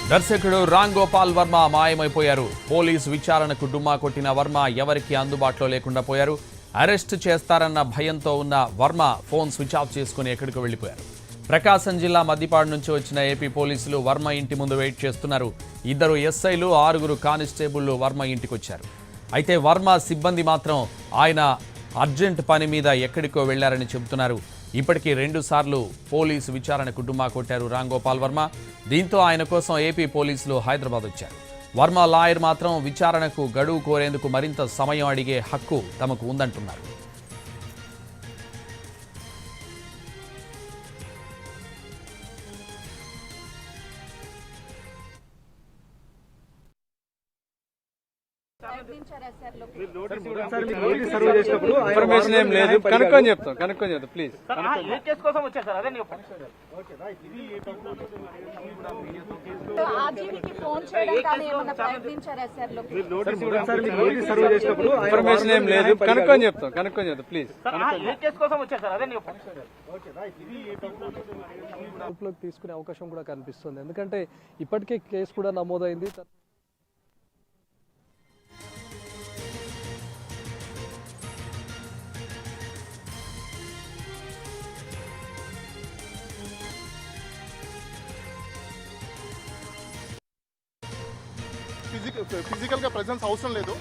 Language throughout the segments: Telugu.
దర్శకుడు రామ్ గోపాల్ వర్మ మాయమైపోయారు. పోలీసు విచారణకు డుమ్మా కొట్టిన వర్మ ఎవరికి అందుబాటులో లేకుండా పోయారు. అరెస్ట్ చేస్తారన్న భయంతో ఉన్న వర్మ ఫోన్ స్విచ్ ఆఫ్ చేసుకుని ఎక్కడికి వెళ్లిపోయారు. ప్రకాశం జిల్లా మద్దిపాడు నుంచి వచ్చిన ఏపీ పోలీసులు వర్మ ఇంటి ముందు వెయిట్ చేస్తున్నారు. 2 ఎస్ఐలు 6 కానిస్టేబుళ్లు వర్మ ఇంటికొచ్చారు. అయితే వర్మ సిబ్బంది మాత్రం ఆయన అర్జెంట్ పని మీద ఎక్కడికో వెళ్లారని చెబుతున్నారు. ఇప్పటికీ 2 సార్లు పోలీసు విచారణకు డుమ్మా కొట్టారు రామ్ గోపాల్ వర్మ. దీంతో ఆయన కోసం ఏపీ పోలీసులు హైదరాబాద్ వచ్చారు. వర్మ లాయర్ మాత్రం విచారణకు గడువు కోరేందుకు మరింత సమయం అడిగే హక్కు తమకు ఉందంటున్నారు. ఇన్ఫర్మేషన్ ఏం లేదు, కనుక్కొని చెప్తాం ప్లీజ్. ఇన్ఫర్మేషన్ ఏం లేదు, కనుక్కొని చెప్తాం ప్లీజ్. తీసుకునే అవకాశం కూడా కనిపిస్తుంది, ఎందుకంటే ఇప్పటికే కేసు కూడా నమోదైంది. ఫిజికల్ గా ప్రెజెన్స్ అవసరం లేదు.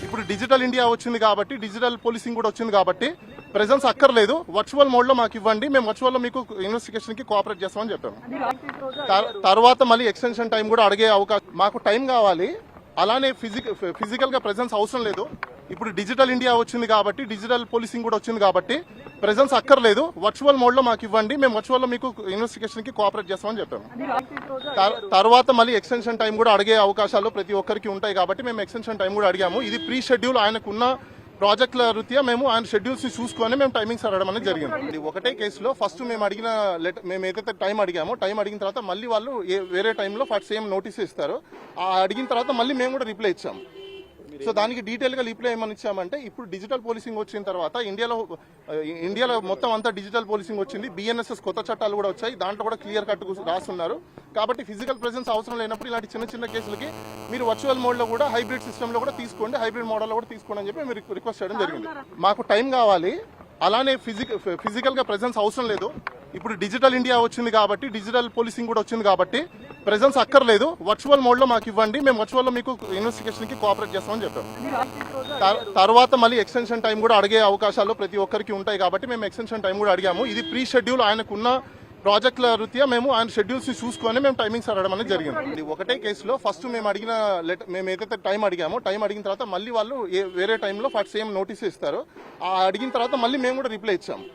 ఇప్పుడు డిజిటల్ ఇండియా వచ్చింది కాబట్టి, డిజిటల్ పోలీసింగ్ కూడా వచ్చింది కాబట్టి ప్రెజెన్స్ అక్కర్లేదు. వర్చువల్ మోడ్ లో మాకు ఇవ్వండి, మేము వర్చువల్ లో మీకు ఇన్వెస్టిగేషన్ కి కోఆపరేట్ చేస్తామని చెప్పాము. తర్వాత మళ్ళీ ఎక్స్టెన్షన్ టైం కూడా అడిగే అవకాశం, మాకు టైం కావాలి. అలానే ఫిజికల్ గా ప్రెజెన్స్ అవసరం లేదు. ఇప్పుడు డిజిటల్ ఇండియా వచ్చింది కాబట్టి, డిజిటల్ పోలీసింగ్ కూడా వచ్చింది కాబట్టి ప్రెజెన్స్ అక్కర్లేదు. వర్చువల్ మోడ్ లో మాకు ఇవ్వండి, మేము వర్చువల్ లో మీకు ఇన్వెస్టిగేషన్ కి కోఆపరేట్ చేస్తామని చెప్పాము. తర్వాత మళ్ళీ ఎక్స్టెన్షన్ టైం కూడా అడిగే అవకాశాలు ప్రతి ఒక్కరికి ఉంటాయి కాబట్టి మేము ఎక్స్టెన్షన్ టైం కూడా అడిగాము. ఇది ప్రీ షెడ్యూల్, ఆయనకున్న ప్రాజెక్టుల రీత్యా మేము ఆయన షెడ్యూల్స్ ని చూసుకొని మేము టైమింగ్స్ అడగడం అనేది జరిగింది. ఇది ఒకటే కేసులో ఫస్ట్ మేము అడిగిన మేము ఏదైతే టైం అడిగామో, టైం అడిగిన తర్వాత మళ్ళీ వాళ్ళు వేరే టైంలో సేమ్ నోటీస్ ఇస్తారు. అడిగిన తర్వాత మళ్ళీ మేము కూడా రిప్లై ఇచ్చాము. సో దానికి డీటెయిల్ గా రిప్లై ఏమని ఇచ్చామంటే, ఇప్పుడు డిజిటల్ పోలీసింగ్ వచ్చిన తర్వాత ఇండియాలో మొత్తం అంతా డిజిటల్ పోలీసింగ్ వచ్చింది. బిఎన్ఎస్ఎస్ కొత్త చట్టాలు కూడా వచ్చాయి, దాంట్లో కూడా క్లియర్ కట్ రాస్తున్నారు. కాబట్టి ఫిజికల్ ప్రెసెన్స్ అవసరం లేనప్పుడు ఇలాంటి చిన్న కేసులకి మీరు వర్చువల్ మోడ్ లో కూడా, హైబ్రిడ్ సిస్టమ్ లో కూడా తీసుకోండి, హైబ్రిడ్ మోడల్ లో కూడా తీసుకోండి అని చెప్పి మీరు రిక్వెస్ట్ చేయడం జరిగింది. మాకు టైం కావాలి. అలానే ఫిజికల్ గా ప్రెసెన్స్ అవసరం లేదు. ఇప్పుడు డిజిటల్ ఇండియా వచ్చింది కాబట్టి, డిజిటల్ పోలీసింగ్ కూడా వచ్చింది కాబట్టి ప్రెజెన్స్ అక్కర్లేదు. వర్చువల్ మోడ్ లో మాకు ఇవ్వండి, మేము వర్చువల్ లో మీకు ఇన్వెస్టిగేషన్ కి కోఆపరేట్ చేస్తామని చెప్పాము. తర్వాత మళ్ళీ ఎక్స్టెన్షన్ టైం కూడా అడిగే అవకాశాలు ప్రతి ఒక్కరికి ఉంటాయి కాబట్టి మేము ఎక్స్టెన్షన్ టైం కూడా అడిగాము. ఇది ప్రీ షెడ్యూల్, ఆయనకున్న ప్రాజెక్టుల రీత్యా మేము ఆయన షెడ్యూల్స్ ని చూసుకొని మేము టైమింగ్స్ అడగడం అనేది జరిగింది. ఇది ఒకటే కేసులో ఫస్ట్ మేము అడిగిన మేము ఏదైతే టైం అడిగామో, టైం అడిగిన తర్వాత మళ్ళీ వాళ్ళు వేరే టైంలో సేమ్ నోటీస్ ఇస్తారు. అడిగిన తర్వాత మళ్ళీ మేము కూడా రిప్లై ఇచ్చాము.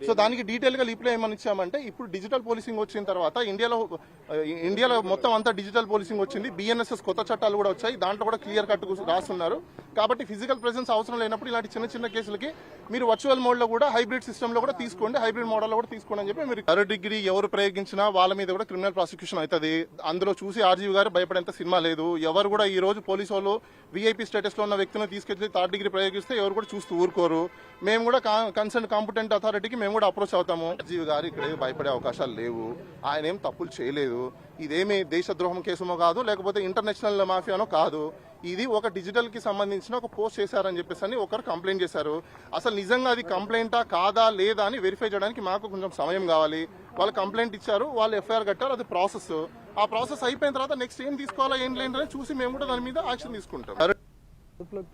సో దానికి డీటెయిల్ గా రిప్లై ఏమని ఇచ్చామంటే, ఇప్పుడు డిజిటల్ పోలీసింగ్ వచ్చిన తర్వాత ఇండియాలో మొత్తం అంతా డిజిటల్ పోలీసింగ్ వచ్చింది. బిఎన్ఎస్ఎస్ కొత్త చట్టాలు కూడా వచ్చాయి, దాంట్లో కూడా క్లియర్ కట్ రాస్తున్నారు. కాబట్టి ఫిజికల్ ప్రెసెన్స్ అవసరం లేనప్పుడు ఇలాంటి చిన్న కేసులకి మీరు వర్చువల్ మోడ్ లో కూడా, హైబ్రిడ్ సిస్టమ్ లో కూడా తీసుకోండి, హైబ్రిడ్ మోడల్ లో కూడా తీసుకోండి అని చెప్పి మీరు 3rd డిగ్రీ ఎవరు ప్రయోగించినా వాళ్ళ మీద కూడా క్రిమినల్ ప్రాసిక్యూషన్ అవుతుంది. అందులో చూసి ఆర్జీవి గారు భయపడేంత సినిమా లేదు. ఎవరు కూడా ఈ రోజు పోలీసు వాళ్ళు వీఐపీ స్టేటస్ లో ఉన్న వ్యక్తిని తీసుకెళ్లి 3rd డిగ్రీ ప్రయోగిస్తే ఎవరు కూడా చూస్తూ ఊరుకోరు. మేము కూడా కన్సర్న్ కాంపిటెంట్ అథారిటీకి మేము కూడా అప్రోచ్ అవుతాము. ఆర్జీవి గారు ఇక్కడ భయపడే అవకాశాలు లేవు, ఆయన ఏం తప్పులు చేయలేదు. ఇదేమి దేశద్రోహం కేసుమో కాదు, లేకపోతే ఇంటర్నేషనల్ మాఫియానో కాదు. ఇది ఒక డిజిటల్ కి సంబంధించిన ఒక పోస్ట్ చేశారని చెప్పేసి ఒకరు కంప్లైంట్ చేశారు. అసలు నిజంగా అది కంప్లైంటా కాదా లేదా అని వెరిఫై చేయడానికి మాకు కొంచెం సమయం కావాలి. వాళ్ళు కంప్లైంట్ ఇచ్చారు, వాళ్ళు ఎఫ్ఐఆర్ కట్టారు, అది ప్రాసెస్. ఆ ప్రాసెస్ అయిపోయిన తర్వాత నెక్స్ట్ ఏం తీసుకోవాలా ఏం లేదని చూసి మేము కూడా దాని మీద యాక్షన్ తీసుకుంటాం.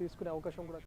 తీసుకునే అవకాశం కూడా